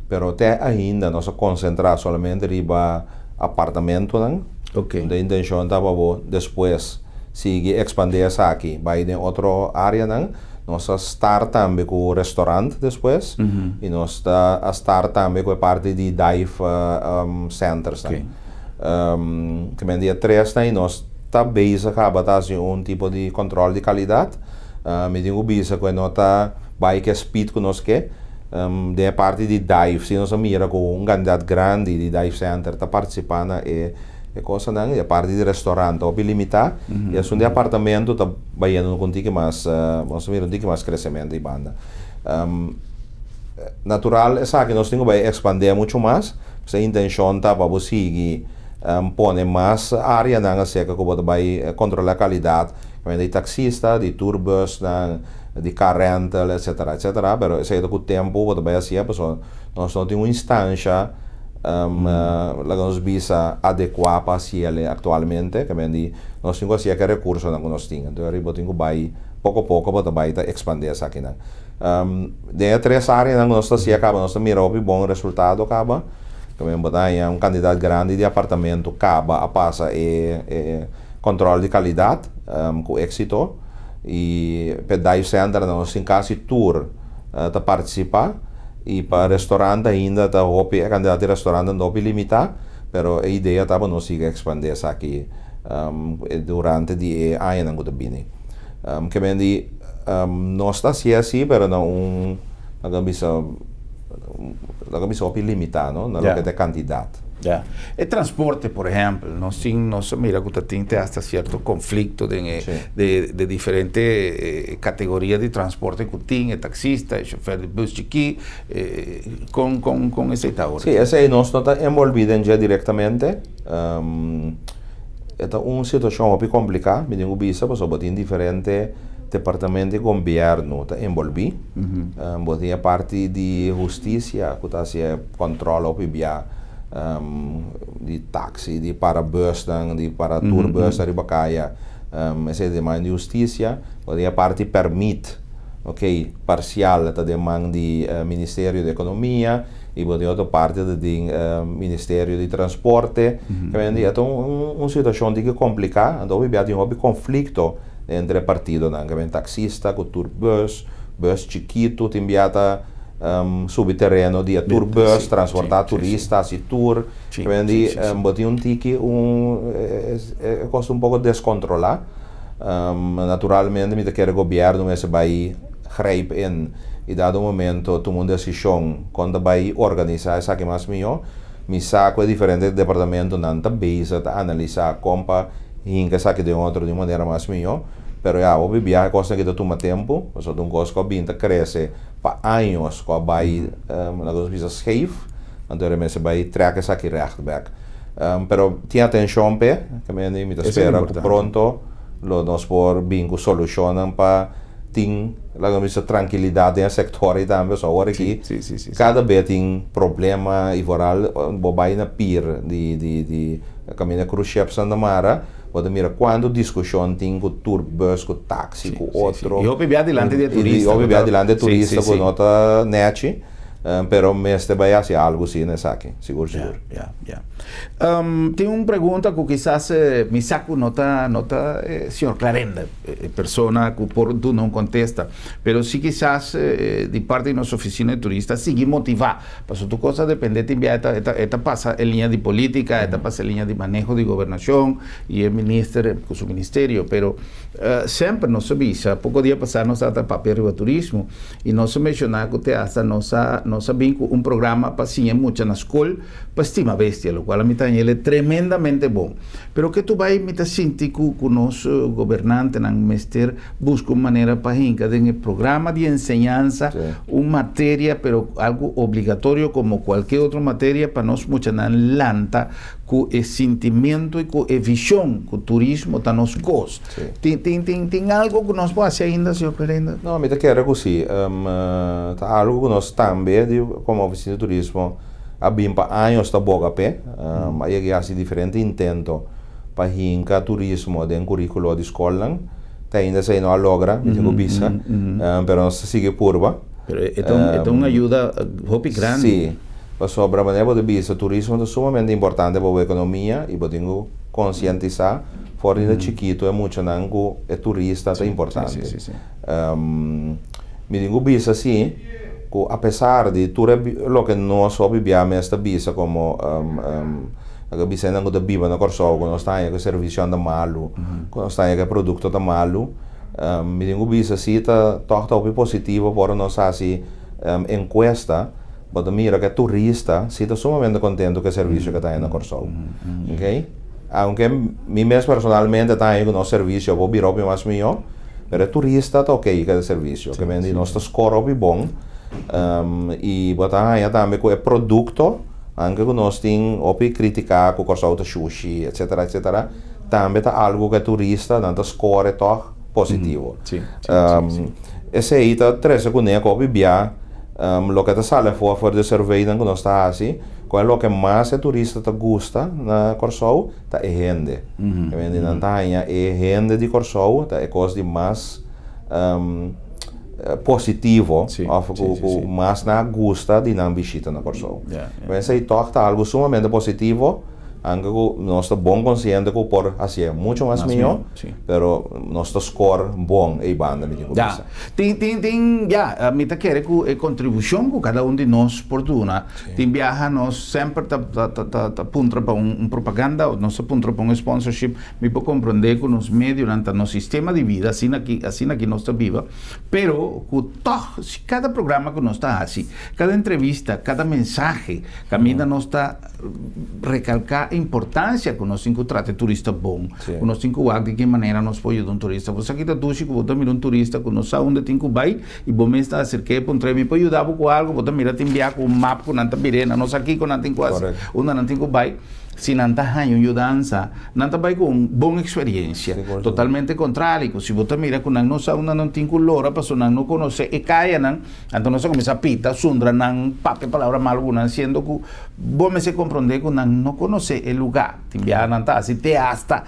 pero até ainda nós concentrar somente riba apartamento, não? Ok. A intenção estava depois seguir expandir essa aqui, vai em outra área, não? Nós estar também com o restaurante depois e nós estar também com a parte de dive centers, não? Ok. Que dia 3, né? Nós está bem acaba assim tipo de controle de qualidade, me digo bisa que nós tá bike speed que nós quer, de parte de dive, se nós mira com quantidade grande de dive center está participando é coisa não, e a parte de restaurante ou limitar, e assim de apartamento está baiano com tique mais, nós mira um tique mais crescimento de banda. Natural é que nós temos que expandir muito mais, a intenção tá para você pôr mais área na seca que você vai controlar a qualidade, de taxista, de tourbus, de car rental, etc, etc. Mas se com o tempo você vai assim, nós não temos uma instância que nos visa adequar para ele atualmente, que nós temos que ter recursos que nós temos. Então, eu tenho que pouco a pouco você vai expandir isso aqui. De 3 áreas que nós estamos mirando bom resultado, acaba. Também botar um candidato grande de apartamento acaba a passar controle de qualidade com êxito e para dive center nós em caso tour para participar e para restaurante ainda tá hopi candidato de restaurante não hopi limitar, pero a ideia estava nós seguir expandir isso aqui durante de ano que bem que bem de nós está assim pero não não bisa hopi limitar não na que de quantidade. Ya. El transporte, por ejemplo, no se mira que tiene hasta cierto conflicto de diferentes categorías de transporte que tiene, el taxista, el chofer de bus chiqui, con ese tabor. Sí, ese no está envolvido ya directamente. Es una situación muy complicada, me digo bisa, pues en diferentes departamentos de gobierno está envolvido. Botia parte de justicia, que está se controla o via de taxi, de para bus, de para tourbus, de bacaya, essa demanda de justiça, a parte permite, ok, parcial da demanda de Ministério da Economia e a outra parte do Ministério de Transporte, que é uma situação de complicada, então há um conflito entre partidos, que taxista, com tourbus, bus chiquito, tem subterrâneo de tourbus, transportar turistas e tour, quindi botar um tique costa um pouco descontrolar. Naturalmente, me quer o governo esse vai grijpen in e dado momento tomar uma decisão quando vai organizar essa que mais melhor, me saco diferentes departamentos não tá base a analisar como hinca saque de outro de maneira mais melhor. Pero o viaje costa que toma tempo, so um costo que binta cresce para anos, que vai na coisa scheef, então ele vai trekken essa aqui rechtback. Pero tinha atenção que me espera que pronto nós por bingo solucionam para ter a tranquilidade no sector e também só agora que cada vez tem problema e voral vai na pir de caminho crucial na mara. Pode mirar quando discussão tem com tourbus, com táxi, com outro. E houve adiante de turista. E houve adiante de turista com nota net, pero este vai ser algo assim nessa aqui, seguro. Tem uma pergunta que quizás me saco nota senhor Clarenda, persona que por tu não contesta, pero sí quizás de parte de nossa oficina de turistas sigue motivar, porque tu cosa depende de enviar esta passa em linha de política, esta passa em linha de manejo de governação e o ministro com seu ministério, pero sempre nos avisa, pouco dia passado nós está papel de turismo e nós mencionar que hasta nós vinco um programa para sim muito na escola para estima bestia, lo qual a mim ele é tremendamente bom. Pero que tu vai me sentir que o nosso governante não mester busca uma maneira para hincar de programa de enseñanza, uma matéria, pero algo obrigatório como qualquer outra matéria para nós muito na lanta com o sentimento e com a visão que o turismo está nos cos. Tem algo que nós podemos fazer ainda, senhor Clarenda? Não, me quero que algo que nós também, como oficina de turismo, abim para anos da boca pé, aí é assim diferente intento para hinca turismo de currículo de escola, ainda se não logra, me digo bisa, pero não se sigue curva. Pero é uma ajuda hopi grande. Sim, para sobre a maneira de bisa, turismo é sumamente importante para a economia e para tenho conscientizar fora de chiquito é muito nango é turista é importante. Sim. Me digo bisa sim, apesar de tudo o que nós obviamos esta bisa como a bisa nango da biba na corso quando está aí que serviço anda malo, quando está aí que produto tá malo, me digo bisa sim tá torta o positivo para nós assim encuesta. Mas mira que turista si está sumamente contento com o serviço que está aí na Corsol. Ok? Aunque mim mesmo personalmente está aí com o serviço, eu vou vir ao mais meu, mas turista está ok com o serviço. Que vende nosso score bom. E botar aí também com o produto, anche que nós tem opi criticar com o Corsol sushi, etc. Também está algo que turista não score toch positivo. Sim. Esse aí está três com o opi bia. Lo que te sale for de survey que nós está assim, qual é o que mais o turista te gosta na Corsol, tá é gente. Que vem na Tanha é gente de Corsol, tá é coisa de mais positivo, ou mais na gosta de não visita na Corsol. Mas aí toca algo sumamente positivo. Anche nós estamos bom consciente que por assim é muito mais melhor, pero nosso score bom e banda me digo. Tem me tá querer que a contribuição que cada de nós portuna. Tem viaja nós sempre tá punta para propaganda, ou nós punta para sponsorship, me pode compreender que nos meios durante nosso sistema de vida, assim aqui nós está viva, pero que se cada programa que nós está assim, cada entrevista, cada mensagem, camina nós está recalcar a importância que nós trata turista bom, que nós de que maneira nós podemos ajudar turista. Você aqui está tudo, que você mira turista que nós sabe onde tem que vai e você está acerca para me pode ajudar com algo, você mira tem enviar com um mapa com nanta birena, nós aqui com nanta quase, onde não tem que vai. Se não está ajudança, não está vai com uma boa experiência. Totalmente contrário, se você mira que não sabe onde não tem color, a pessoa não conhece e cai, então nós começa a pita, sundra, não pape palavra mal, sendo que você se compreender que não conhece o lugar. Timbia não está, se te hasta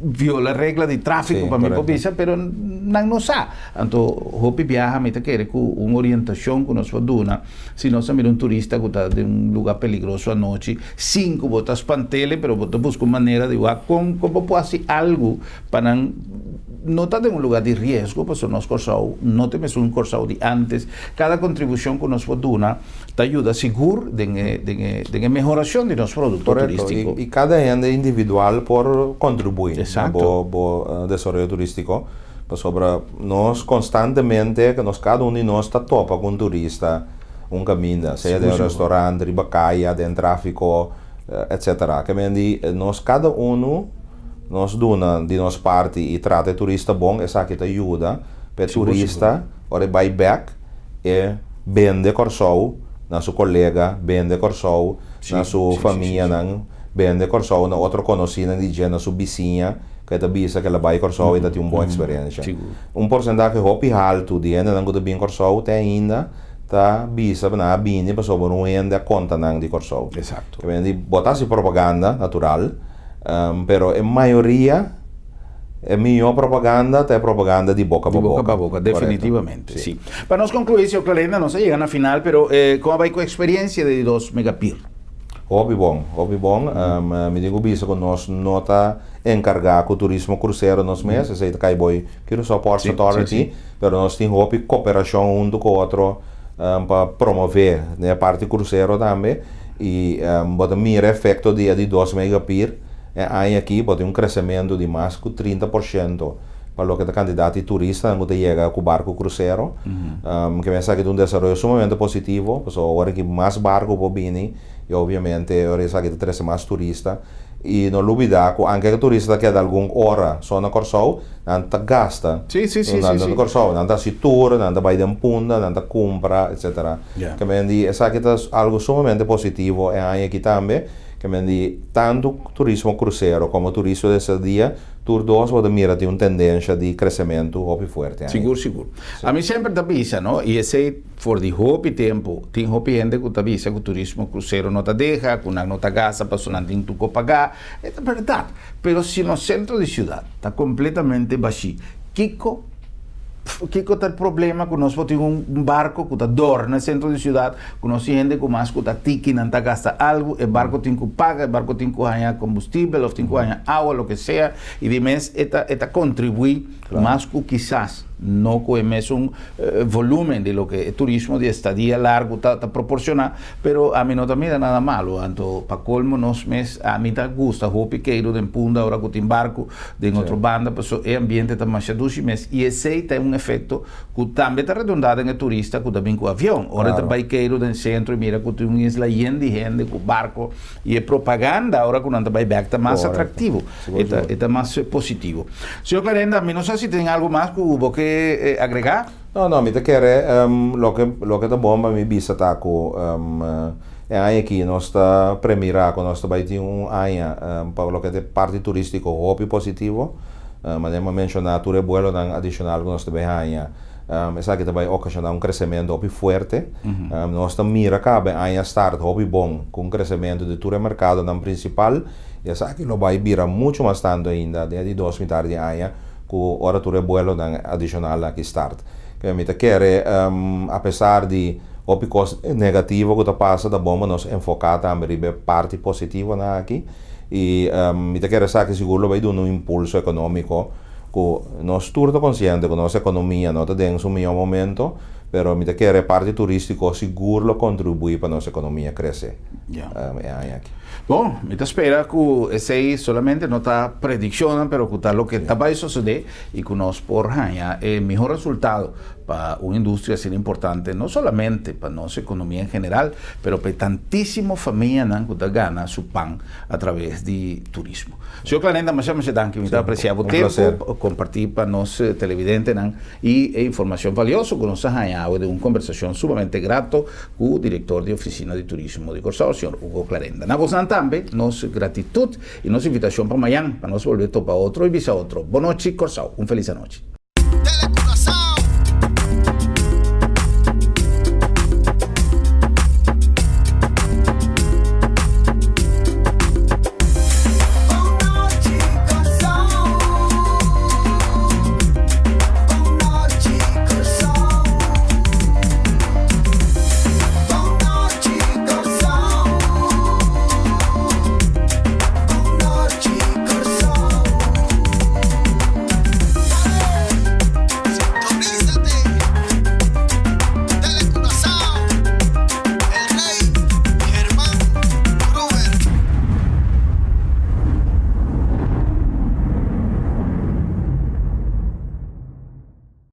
viola a regra de tráfico para mim, pero não sabe. Então, hopi viaja, me quer que uma orientação que nós podemos, se nós mira turista que está de lugar peligroso à noite, 5 botas pantele, pero você busca uma maneira de como pode fazer algo para não estar em lugar de risco, porque nós Corsol, não temos Corsol de antes. Cada contribuição que nós podemos te ajuda a seguro de melhoração de nosso produto turístico. E cada ente individual por contribuir no desenvolvimento turístico. Sobre nós constantemente, que nós cada de nós está topa com turista, caminho, seja de restaurante, de bacaia, de tráfico, etc. Que vem nós cada nós dona de nossa parte e trata turista bom, essa que te ajuda para turista, ora vai back e vende Corsol na sua colega, vende Corsol na sua família, vende Corsol na outra conhecida de na sua vizinha, que te bisa que ela vai Corsol e tem uma boa experiência. Porcentagem hopi alto de ainda não bem Corsol tem ainda tá bisa na bini para sobre ainda conta nang de Corsol. Exato. Que vem de botar propaganda natural. Pero a maioria é melhor propaganda até propaganda de boca a boca. De boca a boca, definitivamente, sim. Para nós concluir, senhor Clarenda, nós chegamos na final, pero como vai com a experiência de 2 Megapir? Hobby bom. Me digo bisa que nós não está encarregado com o turismo cruzeiro nos meses, aí cai boi que o Port Authority, pero nós temos hobby cooperação um com o outro para promover a parte cruzeiro também e bota mira efeito de 2 Megapir. Aí aqui pode crescimento de mais que 30% para o que é candidato e turista quando chega com o barco cruzeiro, que pensa que é desenvolvimento sumamente positivo, porque agora que mais barco pode vir e obviamente agora que traz mais turista e não olvidar que anche que turista queda alguma hora só na Corsol, não gasta, não Corsol, não se tour, não vai de punta, não compra, etc. Que vem essa que é algo sumamente positivo e aí aqui também que me di tanto turismo cruzeiro como turismo desse dia Tur dos, você mira tem uma tendência de crescimento hopi fuerte. Seguro, seguro. A mim sempre tá bisa, não? E esse for de hopi tempo, tem hopi gente que tá bisa que o turismo cruzeiro não tá deixa, que não tá gasta, passou não tem tu pagar. É verdade. Pero se no centro de ciudad está completamente vazio, Kiko está o problema que nós temos barco que está dor no centro de ciudad, que nós gente que mais que está tiki, não está gasta algo, o barco tem que pagar, o barco tem que ganhar combustível, ou tem que ganhar água, o que seja, e de mês está contribui mais que quizás no com o mesmo volumen de lo que el turismo de estadía largo está proporcionando, pero a mí no también da nada malo, anto para colmo nos mes a mí te gusta o piqueiro de punda ahora que tem barco de outra banda, pues o ambiente está mais chaduchi mes e esse tem um efeito que também está redundado em turista que também com avião, ora tá biqueiro do centro e mira que tem uma isla llena de gente com barco e propaganda agora que não tá back está mais atrativo, está mais positivo. Senhor Clarenda, a mí no sé si tem algo mais que hubo que agregar? No, mi te quiere, lo que te bomba mi bisa taco, é aqui nós está premirar com nós também tem para lo que é parte turístico hopi positivo, mas eu mencionar tu rebuelo dan adicional que nós também essa que também ocasiona crescimento hopi forte, nós também mira cabe start hopi bom com crescimento de todo o mercado dan principal, e essa que lo vai virar muito mais tanto ainda de 2 metade de ora tu rebuelo dan adicional aqui start. Que me te quer, apesar de opicos negativo que te passa da bomba, nós enfocar também a parte positiva na aqui e me te quer saber que seguro vai dar um impulso econômico que nós turto consciente que nossa economia não está dentro do melhor momento, pero me te quer parte turístico seguro contribui para nossa economia crescer. Aqui. Bom, me espera que esse solamente não está prediccionando, pero que está lo que está vai suceder e que nós por ganhar o melhor resultado para uma indústria ser importante, não somente para nossa economia em geral, pero para tantíssimas famílias que estão ganhando seu pão através de turismo. Senhor Clarenda, mas me danke, me apreciar o tempo, compartir para nós televidentes e informação valiosa que nós ganhamos de uma conversação sumamente grato com o diretor de oficina de turismo de Corsao, o senhor Hugo Clarenda. Na voz também, nossa gratidão e nossa invitação para amanhã, para nós volver para outro e visa outro. Boa noite, Corsao. Feliz noite.